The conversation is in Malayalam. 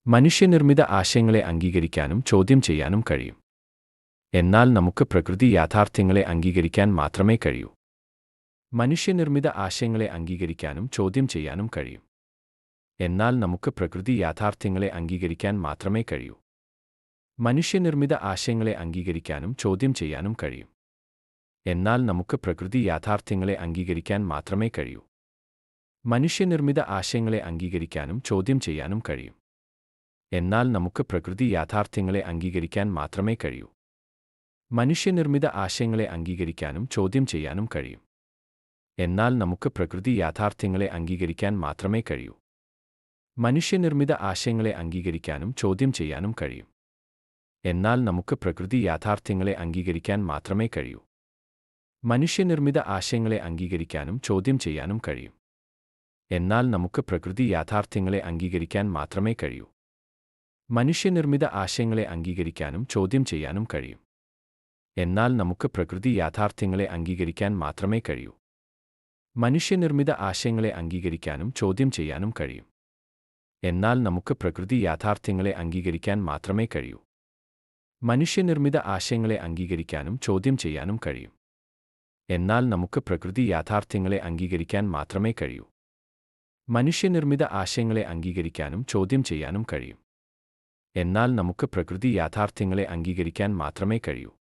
മനുഷ്യനിർമ്മിത ആശയങ്ങളെ അംഗീകരിക്കാനും ചോദ്യം ചെയ്യാനും കഴിയും. എന്നാൽ നമുക്ക് പ്രകൃതി യാഥാർത്ഥ്യങ്ങളെ അംഗീകരിക്കാൻ മാത്രമേ കഴിയൂ. മനുഷ്യനിർമ്മിത ആശയങ്ങളെ അംഗീകരിക്കാനും ചോദ്യം ചെയ്യാനും കഴിയും. എന്നാൽ നമുക്ക് പ്രകൃതി യാഥാർത്ഥ്യങ്ങളെ അംഗീകരിക്കാൻ മാത്രമേ കഴിയൂ. മനുഷ്യനിർമ്മിത ആശയങ്ങളെ അംഗീകരിക്കാനും ചോദ്യം ചെയ്യാനും കഴിയും. എന്നാൽ നമുക്ക് പ്രകൃതി യാഥാർത്ഥ്യങ്ങളെ അംഗീകരിക്കാൻ മാത്രമേ കഴിയൂ. മനുഷ്യനിർമ്മിത ആശയങ്ങളെ അംഗീകരിക്കാനും ചോദ്യം ചെയ്യാനും കഴിയും. എന്നാൽ നമുക്ക് പ്രകൃതി യാഥാർത്ഥ്യങ്ങളെ അംഗീകരിക്കാൻ മാത്രമേ കഴിയൂ. മനുഷ്യനിർമ്മിത ആശയങ്ങളെ അംഗീകരിക്കാനും ചോദ്യം ചെയ്യാനും കഴിയും. എന്നാൽ നമുക്ക് പ്രകൃതി യാഥാർത്ഥ്യങ്ങളെ അംഗീകരിക്കാൻ മാത്രമേ കഴിയൂ. മനുഷ്യനിർമ്മിത ആശയങ്ങളെ അംഗീകരിക്കാനും ചോദ്യം ചെയ്യാനും കഴിയും. എന്നാൽ നമുക്ക് പ്രകൃതി യാഥാർത്ഥ്യങ്ങളെ അംഗീകരിക്കാൻ മാത്രമേ കഴിയൂ. മനുഷ്യനിർമ്മിത ആശയങ്ങളെ അംഗീകരിക്കാനും ചോദ്യം ചെയ്യാനും കഴിയും. എന്നാൽ നമുക്ക് പ്രകൃതി യാഥാർത്ഥ്യങ്ങളെ അംഗീകരിക്കാൻ മാത്രമേ കഴിയൂ. മനുഷ്യനിർമ്മിത ആശയങ്ങളെ അംഗീകരിക്കാനും ചോദ്യം ചെയ്യാനും കഴിയും. എന്നാൽ നമുക്ക് പ്രകൃതി യാഥാർത്ഥ്യങ്ങളെ അംഗീകരിക്കാൻ മാത്രമേ കഴിയൂ. മനുഷ്യനിർമ്മിത ആശയങ്ങളെ അംഗീകരിക്കാനും ചോദ്യം ചെയ്യാനും കഴിയും. എന്നാൽ നമുക്ക് പ്രകൃതി യാഥാർത്ഥ്യങ്ങളെ അംഗീകരിക്കാൻ മാത്രമേ കഴിയൂ. മനുഷ്യനിർമ്മിത ആശയങ്ങളെ അംഗീകരിക്കാനും ചോദ്യം ചെയ്യാനും കഴിയും. എന്നാൽ നമുക്ക് പ്രകൃതി യാഥാർത്ഥ്യങ്ങളെ അംഗീകരിക്കാൻ മാത്രമേ കഴിയൂ. മനുഷ്യനിർമ്മിത ആശയങ്ങളെ അംഗീകരിക്കാനും ചോദ്യം ചെയ്യാനും കഴിയും. എന്നാൽ നമുക്ക് പ്രകൃതി യാഥാർത്ഥ്യങ്ങളെ അംഗീകരിക്കാൻ മാത്രമേ കഴിയൂ.